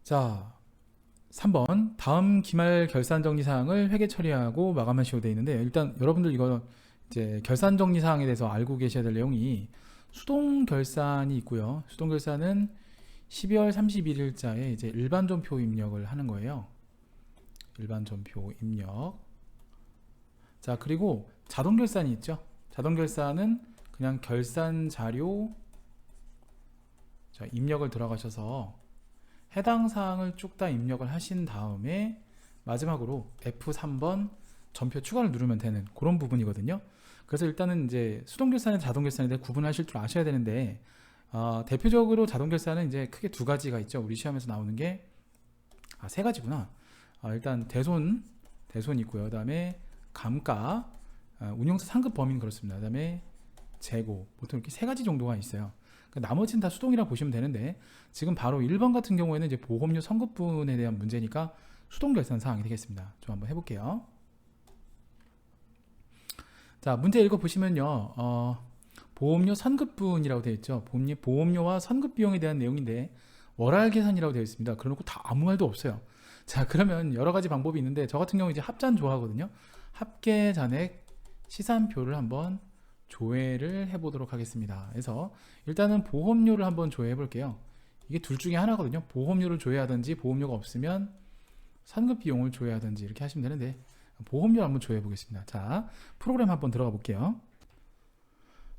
자, 3번 다음 기말 결산 정리 사항을 회계 처리하고 마감하시오 되어 있는데, 일단 여러분들 이거 이제 결산 정리 사항에 대해서 알고 계셔야 될 내용이 수동 결산이 있고요. 수동 결산은 12월 31일자에 이제 일반 전표 입력을 하는 거예요. 일반 전표 입력. 자, 그리고 자동 결산이 있죠. 자동 결산은 그냥 결산 자료 입력을 들어가셔서 해당 사항을 쭉 다 입력을 하신 다음에 마지막으로 F3번 전표 추가를 누르면 되는 그런 부분이거든요. 그래서 일단은 이제 수동 결산과 자동 결산에 대해 구분하실 줄 아셔야 되는데, 대표적으로 자동 결산은 이제 크게 두 가지가 있죠. 우리 시험에서 나오는 게 세 가지구나. 일단 대손 있고요. 그 다음에 감가, 운용사 상급 범위는 그렇습니다. 그 다음에 재고, 보통 이렇게 세 가지 정도가 있어요. 나머지는 다 수동이라 보시면 되는데, 지금 바로 1번 같은 경우에는 이제 보험료 선급분에 대한 문제니까 수동 결산 사항이 되겠습니다. 좀 한번 해볼게요. 자, 문제 읽어보시면요, 보험료 선급분이라고 되어 있죠. 보험료와 선급 비용에 대한 내용인데 월할 계산이라고 되어 있습니다. 그러놓고 다 아무 말도 없어요. 자, 그러면 여러 가지 방법이 있는데, 저 같은 경우 이제 합잔 좋아하거든요. 합계 잔액 시산표를 한번 조회를 해보도록 하겠습니다. 그래서 일단은 보험료를 한번 조회해 볼게요. 이게 둘 중에 하나거든요. 보험료를 조회하든지, 보험료가 없으면 선급 비용을 조회하든지 이렇게 하시면 되는데, 보험료 한번 조회해 보겠습니다. 자, 프로그램 한번 들어가 볼게요.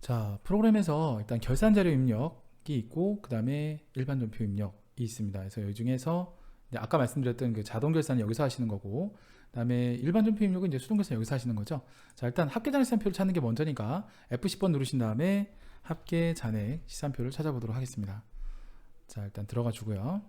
자, 프로그램에서 일단 결산 자료 입력이 있고, 그 다음에 일반 전표 입력이 있습니다. 그래서 이 중에서 아까 말씀드렸던 그 자동 결산은 여기서 하시는 거고, 그 다음에 일반 전표 입력은 이제 수동 결산 여기서 하시는 거죠. 자, 일단 합계 잔액 시산표를 찾는 게 먼저니까 F10번 누르신 다음에 합계 잔액 시산표를 찾아보도록 하겠습니다. 자, 일단 들어가 주고요.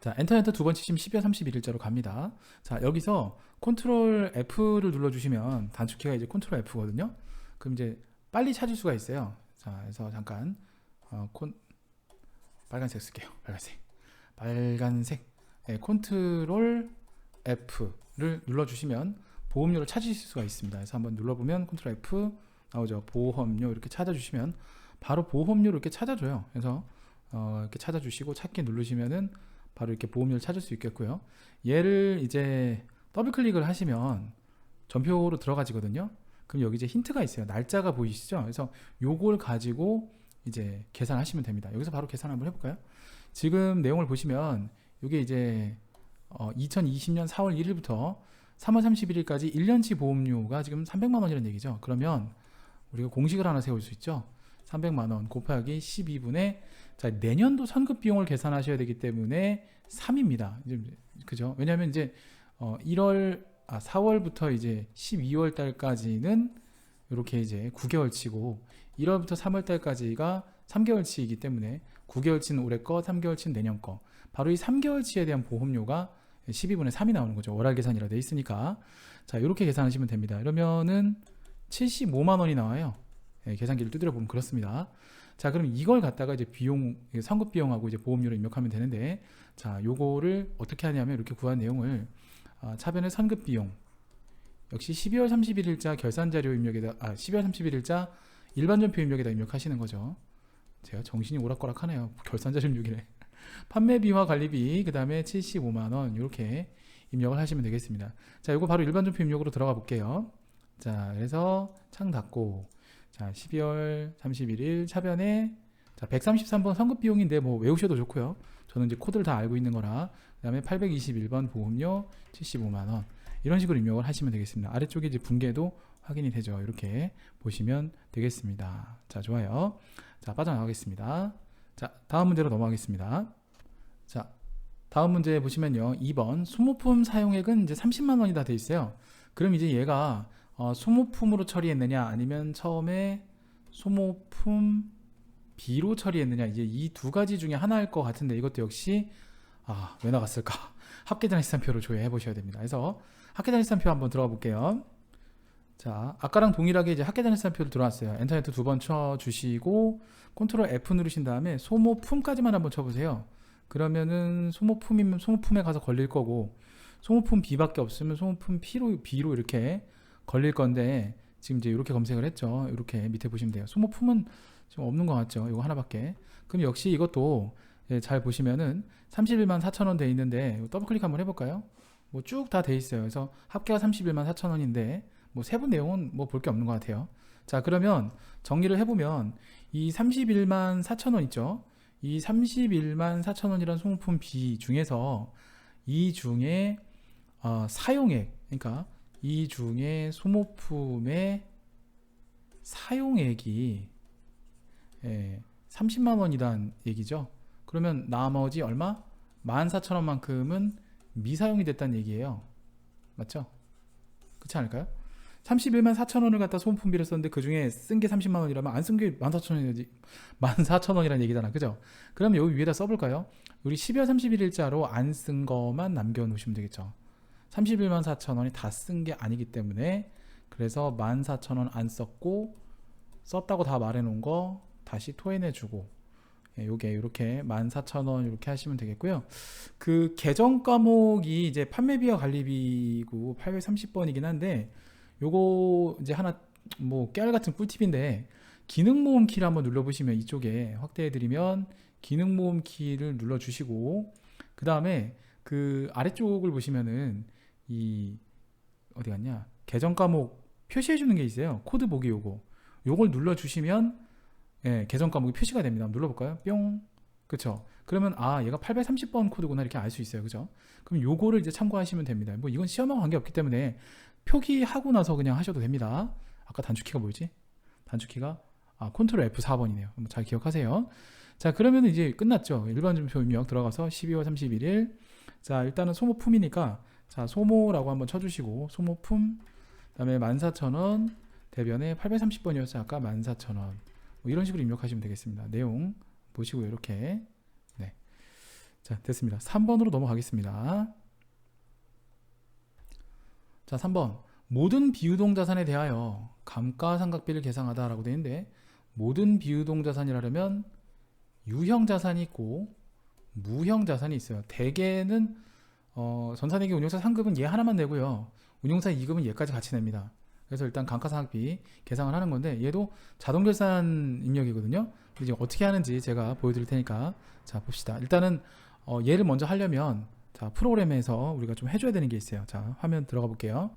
자, 엔터 두 번 치시면 12월 31일자로 갑니다. 자, 여기서 컨트롤 F를 눌러주시면 단축키가 이제 컨트롤 F거든요. 그럼 이제 빨리 찾을 수가 있어요. 자, 그래서 잠깐 빨간색 쓸게요. 빨간색. 네, 컨트롤 F를 눌러주시면 보험료를 찾으실 수가 있습니다. 그래서 한번 눌러보면 컨트롤 F 나오죠. 보험료 이렇게 찾아주시면 바로 보험료를 이렇게 찾아줘요. 그래서 이렇게 찾아주시고 찾기 누르시면은 바로 이렇게 보험료를 찾을 수 있겠고요. 얘를 이제 더블 클릭을 하시면 전표로 들어가지거든요. 그럼 여기 이제 힌트가 있어요. 날짜가 보이시죠? 그래서 요걸 가지고 이제 계산하시면 됩니다. 여기서 바로 계산 한번 해볼까요? 지금 내용을 보시면 이게 이제 2020년 4월 1일부터 3월 31일까지 1년치 보험료가 지금 300만 원이라는 얘기죠. 그러면 우리가 공식을 하나 세울 수 있죠. 300만 원 곱하기 12분의, 자, 내년도 선급 비용을 계산하셔야 되기 때문에 3입니다. 그죠? 왜냐하면 이제 4월부터 이제 12월 달까지는 이렇게 이제 9개월치고 1월부터 3월 달까지가 3개월치이기 때문에 9개월치는 올해 거, 3개월치는 내년 거. 바로 이 3개월치에 대한 보험료가 12분의 3이 나오는 거죠. 월할 계산이라 되어 있으니까. 자, 이렇게 계산하시면 됩니다. 이러면은 75만 원이 나와요. 네, 계산기를 두드려 보면 그렇습니다. 자, 그럼 이걸 갖다가 이제 선급 비용하고 이제 보험료를 입력하면 되는데, 자, 요거를 어떻게 하냐면 이렇게 구한 내용을 차변의 선급 비용 역시 12월 31일자 결산 자료 입력에다 12월 31일자 일반 전표 입력에다 입력하시는 거죠. 제가 정신이 오락가락하네요. 결산 자료 입력이래. 판매비와 관리비, 그 다음에 75만 원 이렇게 입력을 하시면 되겠습니다. 자, 이거 바로 일반 전표 입력으로 들어가 볼게요. 자, 그래서 창 닫고, 자, 12월 31일 차변에, 자, 133번 선급 비용인데 뭐 외우셔도 좋고요. 저는 이제 코드를 다 알고 있는 거라. 그 다음에 821번 보험료 75만 원 이런 식으로 입력을 하시면 되겠습니다. 아래쪽에 이제 분계도 확인이 되죠. 이렇게 보시면 되겠습니다. 자, 좋아요. 자, 빠져나가겠습니다. 자, 다음 문제로 넘어가겠습니다. 자, 다음 문제 보시면요. 2번 소모품 사용액은 이제 30만 원이 다 돼 있어요. 그럼 이제 얘가 소모품으로 처리했느냐 아니면 처음에 소모품 B로 처리했느냐, 이제 이 두 가지 중에 하나일 것 같은데, 이것도 역시 왜 나갔을까? 합계잔액 시산표를 조회해 보셔야 됩니다. 그래서 합계잔액 시산표 한번 들어가 볼게요. 자, 아까랑 동일하게 이제 합계잔액 시산표를 들어왔어요. 엔터 두 번 쳐주시고 컨트롤 F 누르신 다음에 소모품까지만 한번 쳐보세요. 그러면은 소모품이면 소모품에 가서 걸릴 거고, 소모품 B밖에 없으면 소모품 B로 이렇게 걸릴 건데, 지금 이제 이렇게 검색을 했죠. 이렇게 밑에 보시면 돼요. 소모품은 지금 없는 것 같죠. 이거 하나밖에. 그럼 역시 이것도 예, 잘 보시면은 31만 4천 원 돼 있는데 더블 클릭 한번 해볼까요? 뭐 쭉 다 돼 있어요. 그래서 합계가 31만 4천 원인데 뭐 세부 내용은 뭐 볼 게 없는 것 같아요. 자, 그러면 정리를 해보면 이 31만 4천 원 있죠? 이 31만 4천 원이라는 소모품 B 중에서 이 중에 사용액, 그러니까 이 중에 소모품의 사용액이 30만 원이란 얘기죠. 그러면 나머지 얼마? 14,000원만큼은 미사용이 됐다는 얘기예요. 맞죠? 그렇지 않을까요? 31만 4천 원을 갖다 소모품비를 썼는데 그 중에 쓴 게 30만 원이라면 안 쓴 게 14,000원이지. 14,000원이라는 얘기잖아. 그죠? 그럼 여기 위에다 써볼까요? 우리 12월 31일자로 안 쓴 거만 남겨놓으시면 되겠죠. 31만 4천 원이 다 쓴 게 아니기 때문에 그래서 14,000원 안 썼고 썼다고 다 말해놓은 거 다시 토해내주고 요게 이렇게 14,000원 이렇게 하시면 되겠고요. 그 계정 과목이 이제 판매비와 관리비고 830번이긴 한데 요거 이제 하나 뭐 깨알 같은 꿀팁인데 기능 모음 키를 한번 눌러보시면 이쪽에 확대해드리면 기능 모음 키를 눌러주시고 그 다음에 그 아래쪽을 보시면은 이 어디 갔냐 계정 과목 표시해주는 게 있어요. 코드 보기 요걸 눌러주시면 계정 과목이 표시가 됩니다. 한번 눌러볼까요? 뿅. 그쵸? 그러면 얘가 830번 코드구나 이렇게 알 수 있어요. 그죠? 그럼 요거를 이제 참고하시면 됩니다. 뭐 이건 시험하고 관계없기 때문에 표기하고 나서 그냥 하셔도 됩니다. 아까 단축키가 뭐였지? 단축키가 컨트롤 F4번이네요. 잘 기억하세요. 자, 그러면 이제 끝났죠. 일반 점표 입력 들어가서 12월 31일. 자, 일단은 소모품이니까 자, 소모라고 한번 쳐주시고 소모품 그다음에 14,000원 대변에 830번이었죠. 아까 14,000원. 뭐 이런 식으로 입력하시면 되겠습니다. 내용 보시고 이렇게 네. 자, 됐습니다. 3번으로 넘어가겠습니다. 자, 3번 모든 비유동 자산에 대하여 감가상각비를 계상하다라고 되어 있는데 모든 비유동 자산이라면 유형 자산이 있고 무형 자산이 있어요. 대개는 전산회계 운용사 상급은 얘 하나만 내고요. 운용사 2급은 얘까지 같이 냅니다. 그래서 일단 감가상각비 계상을 하는 건데 얘도 자동결산 입력이거든요. 이제 어떻게 하는지 제가 보여드릴 테니까 자 봅시다. 일단은 얘를 먼저 하려면 자 프로그램에서 우리가 좀 해줘야 되는 게 있어요. 자 화면 들어가 볼게요.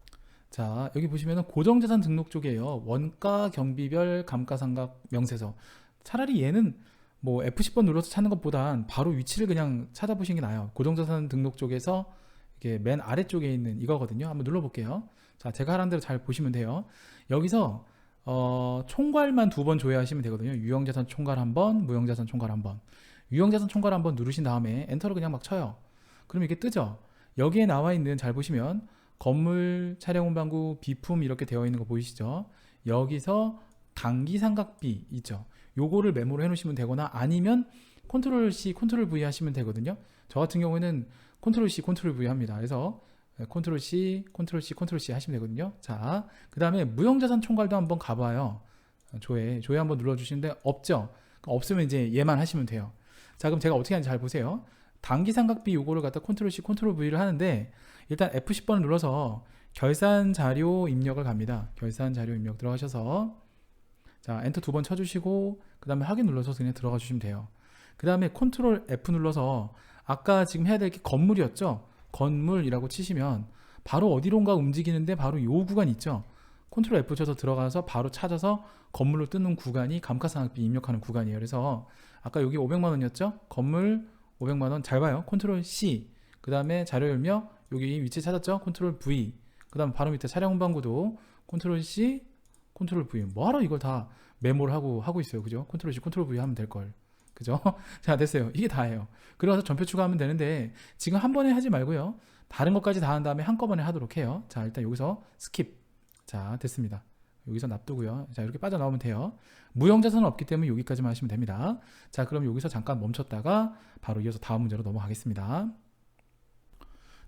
자 여기 보시면은 고정자산 등록 쪽이에요. 원가 경비별 감가상각 명세서. 차라리 얘는 뭐 F10번 눌러서 찾는 것보단 바로 위치를 그냥 찾아보시는 게 나아요. 고정자산 등록 쪽에서 이게 맨 아래쪽에 있는 이거거든요. 한번 눌러볼게요. 자, 제가 하라는 대로 잘 보시면 돼요. 여기서 총괄만 2번 조회하시면 되거든요. 유형자산 총괄 1번, 무형자산 총괄 1번. 유형자산 총괄 1번 누르신 다음에 엔터를 그냥 막 쳐요. 그럼 이게 뜨죠. 여기에 나와 있는 잘 보시면 건물, 차량 운반구, 비품 이렇게 되어 있는 거 보이시죠? 여기서 당기상각비 있죠. 요거를 메모로 해놓으시면 되거나 아니면 컨트롤 C, 컨트롤 V 하시면 되거든요. 저 같은 경우에는 컨트롤 C, 컨트롤 V 합니다. 그래서 컨트롤 C, 컨트롤 C, 컨트롤 C 하시면 되거든요. 자, 그 다음에 무형자산 총괄도 한번 가봐요. 조회 한번 눌러주시는데 없죠? 없으면 이제 얘만 하시면 돼요. 자, 그럼 제가 어떻게 하는지 잘 보세요. 당기상각비 요거를 갖다 컨트롤 C, 컨트롤 V를 하는데 일단 F10번을 눌러서 결산 자료 입력을 갑니다. 결산 자료 입력 들어가셔서 자 엔터 2번 쳐주시고 그 다음에 확인 눌러서 그냥 들어가 주시면 돼요. 그 다음에 컨트롤 F 눌러서 아까 지금 해야 될 게 건물이었죠. 건물이라고 치시면 바로 어디론가 움직이는데 바로 요 구간 있죠. 컨트롤 F 쳐서 들어가서 바로 찾아서 건물로 뜨는 구간이 감가상각비 입력하는 구간이에요. 그래서 아까 여기 500만원이었죠. 건물 500만원 잘 봐요. 컨트롤 C 그 다음에 자료 입력 여기 위치 찾았죠. 컨트롤 V 그 다음 바로 밑에 차량 운반구도 컨트롤 C 컨트롤 V 뭐하러 이걸 다 메모를 하고 있어요. 그죠? 컨트롤 C 컨트롤 V 하면 될걸. 그죠? 자 됐어요. 이게 다예요. 그래서 전표 추가하면 되는데 지금 한 번에 하지 말고요. 다른 것까지 다 한 다음에 한꺼번에 하도록 해요. 자 일단 여기서 스킵. 자 됐습니다. 여기서 놔두고요. 자 이렇게 빠져나오면 돼요. 무형자산은 없기 때문에 여기까지만 하시면 됩니다. 자 그럼 여기서 잠깐 멈췄다가 바로 이어서 다음 문제로 넘어가겠습니다.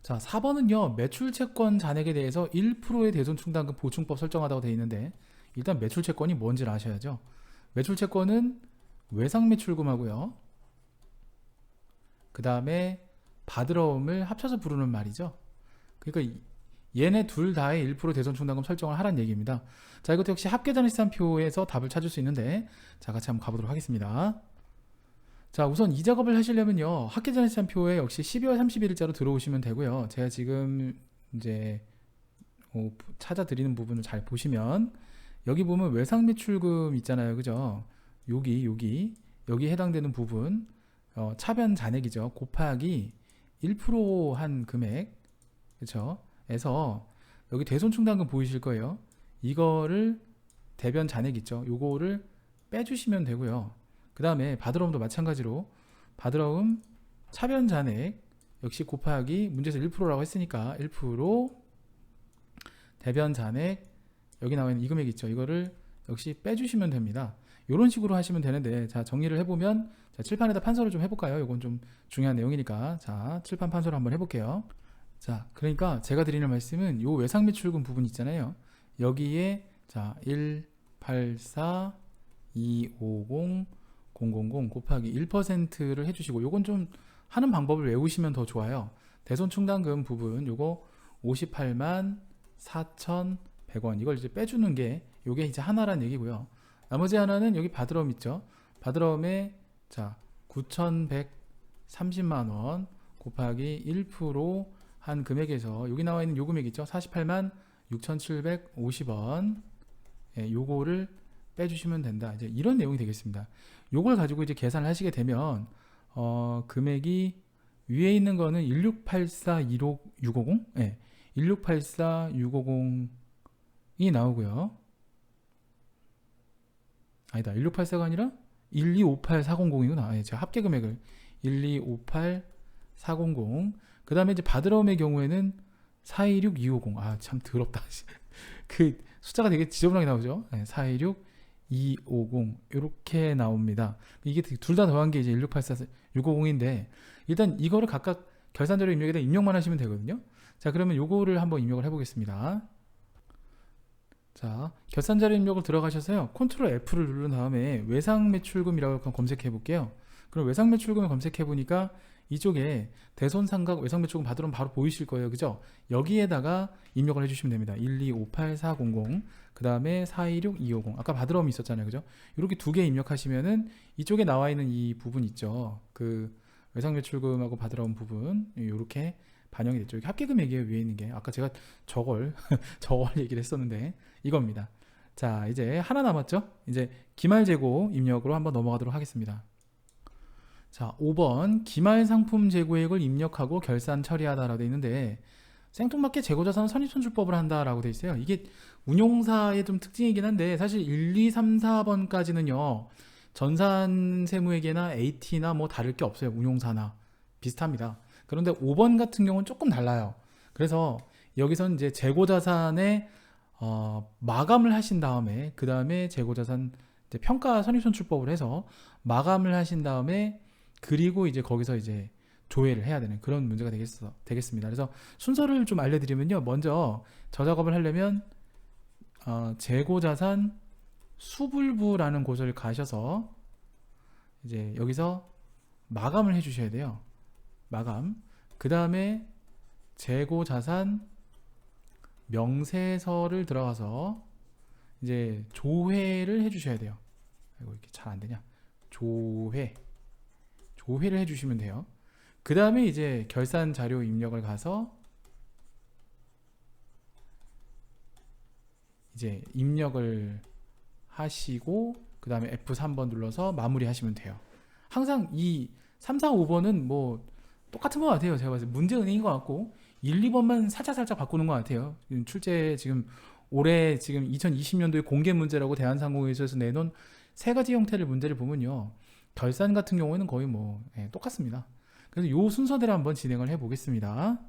자 4번은요. 매출채권 잔액에 대해서 1%의 대손충당금 보충법 설정하다고 되어 있는데 일단 매출채권이 뭔지를 아셔야죠. 매출채권은 외상매출금하고요. 그 다음에 받으러옴을 합쳐서 부르는 말이죠. 그러니까 얘네 둘 다의 1% 대손충당금 설정을 하라는 얘기입니다. 자 이것도 역시 합계자산표에서 답을 찾을 수 있는데 자 같이 한번 가보도록 하겠습니다. 자, 우선 이 작업을 하시려면요. 학계전환시장표에 역시 12월 31일자로 들어오시면 되고요. 제가 지금 이제 찾아 드리는 부분을 잘 보시면 여기 보면 외상매출금 있잖아요. 그죠? 여기 해당되는 부분 차변 잔액이죠. 곱하기 1%한 금액, 그렇죠? 에서 여기 대손충당금 보이실 거예요. 이거를 대변 잔액 있죠. 요거를 빼주시면 되고요. 그 다음에 바드러움도 마찬가지로 바드러움 차변 잔액 역시 곱하기 문제에서 1%라고 했으니까 1% 대변 잔액 여기 나와 있는 이 금액 있죠. 이거를 역시 빼주시면 됩니다. 이런 식으로 하시면 되는데, 자, 정리를 해보면, 자, 칠판에다 판서를 좀 해볼까요? 이건 좀 중요한 내용이니까. 자, 칠판 판서를 한번 해볼게요. 자, 그러니까 제가 드리는 말씀은 요 외상매출금 부분 있잖아요. 여기에 자 184 250 000 곱하기 1%를 해주시고, 요건 좀 하는 방법을 외우시면 더 좋아요. 대손충당금 부분 요거 58만 4,100원 이걸 이제 빼주는 게 요게 이제 하나란 얘기고요. 나머지 하나는 여기 바드러움 있죠. 바드러움에 자 9,130만원 곱하기 1% 한 금액에서 여기 나와 있는 요 금액 있죠. 48만 6,750원. 예, 요거를 빼주시면 된다. 이제 이런 내용이 되겠습니다. 요걸 가지고 이제 계산을 하시게 되면 금액이 위에 있는 거는 1684650, 예, 1684650이 나오고요. 아니다, 1684가 아니라 1258400이구나. 예, 제가 합계 금액을 1258400. 그 다음에 이제 바드러움의 경우에는 426250. 아, 참 더럽다. 그 숫자가 되게 지저분하게 나오죠. 네, 426250 이렇게 나옵니다. 이게 둘 다 더한 게 이제 1684650인데, 일단 이거를 각각 결산자료 입력에다 입력만 하시면 되거든요. 자, 그러면 요거를 한번 입력을 해보겠습니다. 자, 결산자료 입력을 들어가셔서요. 컨트롤 F를 누른 다음에 외상매출금이라고 검색해 볼게요. 그럼 외상매출금을 검색해 보니까 이쪽에 대손상각 외상매출금 바드러움 바로 보이실 거예요. 그죠? 여기에다가 입력을 해주시면 됩니다. 1258400, 그 다음에 426250. 아까 바드러움이 있었잖아요. 그죠? 이렇게 두 개 입력하시면은 이쪽에 나와 있는 이 부분 있죠. 그 외상매출금하고 바드러움 부분, 이렇게 반영이 됐죠. 이게 합계금액이에요. 위에 있는 게. 아까 제가 저걸 얘기를 했었는데 이겁니다. 자, 이제 하나 남았죠. 이제 기말재고 입력으로 한번 넘어가도록 하겠습니다. 자, 5번 기말 상품 재고액을 입력하고 결산 처리하다 라고 되어 있는데, 생뚱맞게 재고자산 선입선출법을 한다 라고 되어 있어요. 이게 운용사의 좀 특징이긴 한데, 사실 1, 2, 3, 4번까지는요 전산세무회계나 AT나 뭐 다를 게 없어요. 운용사나 비슷합니다. 그런데 5번 같은 경우는 조금 달라요. 그래서 여기서는 이제 재고자산의 마감을 하신 다음에, 그 다음에 재고자산 평가 선입선출법을 해서 마감을 하신 다음에, 그리고 이제 거기서 이제 조회를 해야 되는 그런 문제가 되겠습니다. 그래서 순서를 좀 알려드리면요. 먼저 저 작업을 하려면 재고자산 수불부라는 곳을 가셔서 이제 여기서 마감을 해주셔야 돼요. 마감. 그 다음에 재고자산 명세서를 들어가서 이제 조회를 해주셔야 돼요. 이거 이렇게 잘 안 되냐? 조회를 해주시면 돼요. 그 다음에 이제 결산 자료 입력을 가서 이제 입력을 하시고, 그 다음에 F3번 눌러서 마무리 하시면 돼요. 항상 이 3, 4, 5번은 뭐 똑같은 것 같아요. 제가 봤을 때 문제은행인 것 같고 1, 2번만 살짝 바꾸는 것 같아요. 출제 지금 올해 지금 2020년도에 공개 문제라고 대한상공회에서 내놓은 세 가지 형태의 문제를 보면요, 결산 같은 경우에는 거의 뭐 똑같습니다. 그래서 이 순서대로 한번 진행을 해 보겠습니다.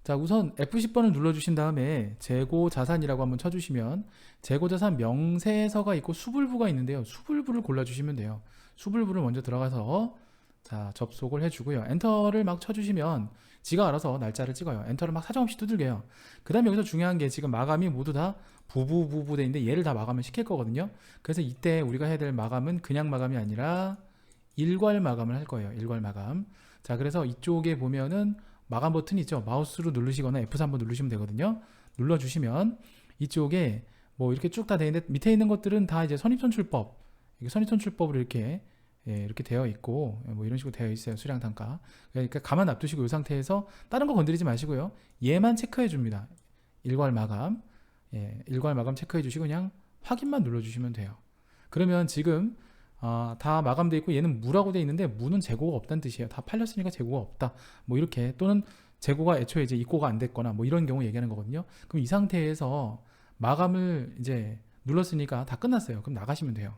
자, 우선 F10번을 눌러주신 다음에 재고자산이라고 한번 쳐주시면 재고자산 명세서가 있고 수불부가 있는데요. 수불부를 골라주시면 돼요. 수불부를 먼저 들어가서 자, 접속을 해주고요. 엔터를 막 쳐주시면 지가 알아서 날짜를 찍어요. 엔터를 막 사정없이 두들겨요. 그 다음에 여기서 중요한 게 지금 마감이 모두 다 부부 돼 있는데 얘를 다 마감을 시킬 거거든요. 그래서 이때 우리가 해야 될 마감은 그냥 마감이 아니라 일괄 마감을 할 거예요. 일괄 마감. 자, 그래서 이쪽에 보면은 마감 버튼 있죠. 마우스로 누르시거나 F3번 누르시면 되거든요. 눌러주시면 이쪽에 뭐 이렇게 쭉 다 되어 있는데, 밑에 있는 것들은 다 이제 선입선출법, 선입선출법을 이렇게 예, 이렇게 되어 있고 뭐 이런 식으로 되어 있어요. 수량 단가. 그러니까 가만 놔두시고 이 상태에서 다른 거 건드리지 마시고요. 얘만 체크해 줍니다. 일괄 마감. 예, 일괄 마감 체크해 주시고 그냥 확인만 눌러 주시면 돼요. 그러면 지금 다 마감되어 있고 얘는 무라고 되어 있는데 무는 재고가 없다는 뜻이에요. 다 팔렸으니까 재고가 없다. 뭐 이렇게 또는 재고가 애초에 이제 입고가 안 됐거나 뭐 이런 경우 얘기하는 거거든요. 그럼 이 상태에서 마감을 이제 눌렀으니까 다 끝났어요. 그럼 나가시면 돼요.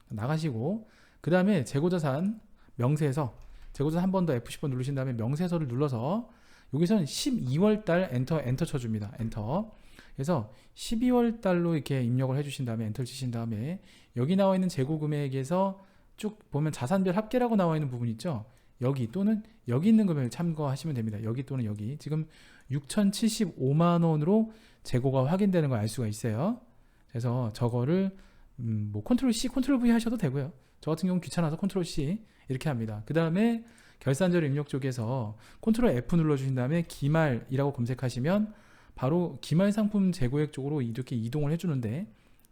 나가시고 그 다음에 재고자산 명세서 재고자산 한 번 더 F10번 누르신 다음에 명세서를 눌러서 여기서는 12월 달 엔터 쳐줍니다. 엔터. 그래서 12월 달로 이렇게 입력을 해주신 다음에 엔터를 치신 다음에 여기 나와 있는 재고 금액에서 쭉 보면 자산별 합계라고 나와 있는 부분 있죠. 여기 또는 여기 있는 금액을 참고하시면 됩니다. 여기 또는 여기 지금 6,075만 원으로 재고가 확인되는 걸 알 수가 있어요. 그래서 저거를 뭐 컨트롤 C, 컨트롤 V 하셔도 되고요. 저 같은 경우는 귀찮아서 컨트롤 C 이렇게 합니다. 그 다음에 결산자료 입력 쪽에서 컨트롤 F 눌러주신 다음에 기말이라고 검색하시면 바로 기말 상품 재고액 쪽으로 이렇게 이동을 해주는데,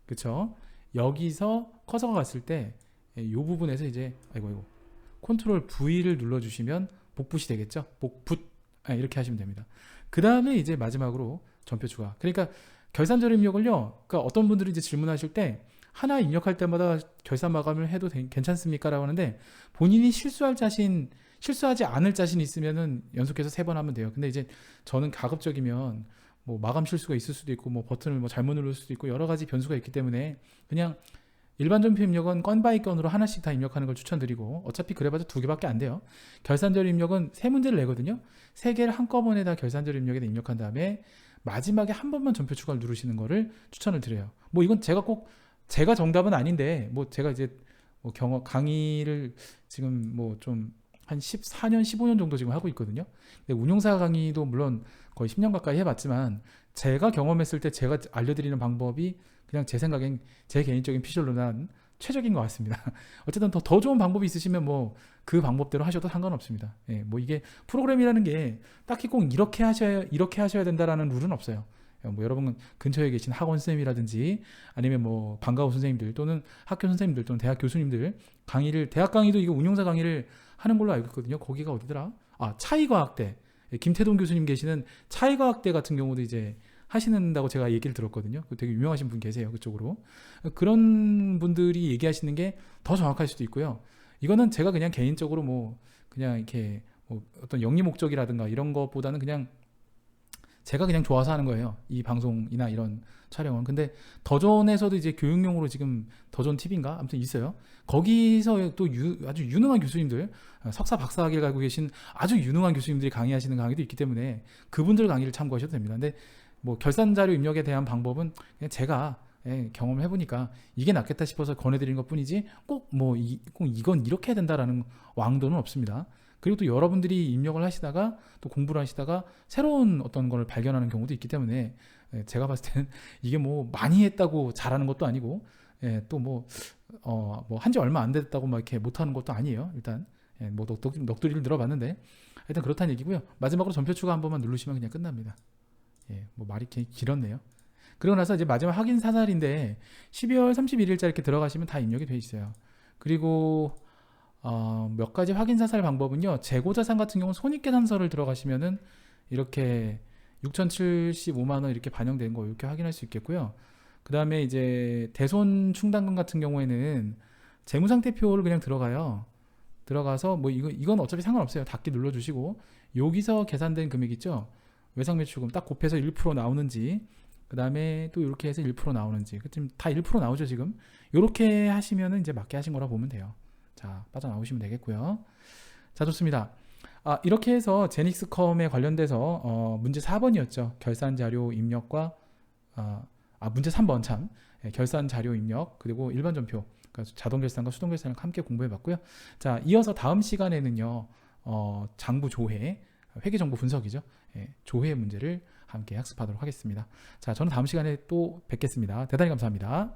그쵸? 여기서 커서가 갔을 때 이 부분에서 이제 아이고 컨트롤 V를 눌러주시면 복붙이 되겠죠? 복붙 이렇게 하시면 됩니다. 그 다음에 이제 마지막으로 전표 추가. 그러니까 결산자료 입력을요. 그러니까 어떤 분들이 이제 질문하실 때 하나 입력할 때마다 결산 마감을 해도 괜찮습니까? 라고 하는데 본인이 실수하지 않을 자신 있으면은 연속해서 3번 하면 돼요. 근데 이제 저는 가급적이면 뭐 마감 실수가 있을 수도 있고 뭐 버튼을 뭐 잘못 누를 수도 있고 여러 가지 변수가 있기 때문에 그냥 일반 전표 입력은 건 바이 건으로 하나씩 다 입력하는 걸 추천드리고 어차피 그래봐도 2개밖에 안 돼요. 결산자료 입력은 3문제를 내거든요. 3개를 한꺼번에 다 결산자료 입력에다 입력한 다음에 마지막에 한 번만 전표 추가를 누르시는 거를 추천을 드려요. 뭐 이건 제가 정답은 아닌데 뭐 제가 이제 뭐 강의를 지금 뭐 좀 한 14년 15년 정도 지금 하고 있거든요. 근데 운용사 강의도 물론 거의 10년 가까이 해봤지만 제가 경험했을 때 제가 알려드리는 방법이 그냥 제 생각엔 제 개인적인 피셜로는 최적인 것 같습니다. 어쨌든 더 좋은 방법이 있으시면 뭐 그 방법대로 하셔도 상관없습니다. 예, 뭐 이게 프로그램이라는 게 딱히 꼭 이렇게 하셔야 된다라는 룰은 없어요. 뭐 여러분 근처에 계신 학원 선생님이라든지 아니면 뭐 방과후 선생님들 또는 학교 선생님들 또는 대학 교수님들 대학 강의도 이거 운용사 강의를 하는 걸로 알고 있거든요. 거기가 어디더라? 차이과학대. 김태동 교수님 계시는 차이과학대 같은 경우도 이제 하시는다고 제가 얘기를 들었거든요. 되게 유명하신 분 계세요. 그쪽으로. 그런 분들이 얘기하시는 게 더 정확할 수도 있고요. 이거는 제가 그냥 개인적으로 뭐 그냥 이렇게 뭐 어떤 영리 목적이라든가 이런 것보다는 그냥 제가 그냥 좋아서 하는 거예요. 이 방송이나 이런 촬영은. 근데 더존에서도 이제 교육용으로 지금 더존 TV인가? 아무튼 있어요. 거기서 또 아주 유능한 교수님들, 석사 박사학위를 가지고 계신 아주 유능한 교수님들이 강의하시는 강의도 있기 때문에 그분들 강의를 참고하셔도 됩니다. 근데 뭐 결산자료 입력에 대한 방법은 그냥 제가 경험을 해보니까 이게 낫겠다 싶어서 권해드리는 것 뿐이지 꼭 이건 이렇게 해야 된다라는 왕도는 없습니다. 그리고 또 여러분들이 입력을 하시다가 또 공부를 하시다가 새로운 어떤 걸 발견하는 경우도 있기 때문에 제가 봤을 때는 이게 뭐 많이 했다고 잘하는 것도 아니고 또 뭐 한지 얼마 안 됐다고 막 이렇게 못하는 것도 아니에요. 일단 뭐 넋두리를 들어봤는데 일단 그렇다는 얘기고요. 마지막으로 전표 추가 한 번만 누르시면 그냥 끝납니다. 뭐 말이 길었네요. 그리고 나서 이제 마지막 확인 사살인데 12월 31일자 이렇게 들어가시면 다 입력이 돼 있어요. 그리고 몇 가지 확인 사살 방법은요. 재고자산 같은 경우는 손익계산서를 들어가시면은 이렇게 6,075만 원 이렇게 반영된 거 이렇게 확인할 수 있겠고요. 그 다음에 이제 대손 충당금 같은 경우에는 재무상태표를 그냥 들어가서 뭐 이건 어차피 상관없어요. 닫기 눌러주시고 여기서 계산된 금액 있죠. 외상매출금 딱 곱해서 1% 나오는지 그 다음에 또 이렇게 해서 1% 나오는지 지금 다 1% 나오죠 지금. 이렇게 하시면은 이제 맞게 하신 거라 보면 돼요. 자, 빠져나오시면 되겠고요. 자, 좋습니다. 이렇게 해서 제닉스컴에 관련돼서 문제 4번이었죠. 결산자료 입력과 문제 3번 참. 결산자료 입력 그리고 일반 전표 그러니까 자동결산과 수동결산을 함께 공부해봤고요. 자, 이어서 다음 시간에는요. 장부 조회, 회계정보 분석이죠. 조회 문제를 함께 학습하도록 하겠습니다. 자, 저는 다음 시간에 또 뵙겠습니다. 대단히 감사합니다.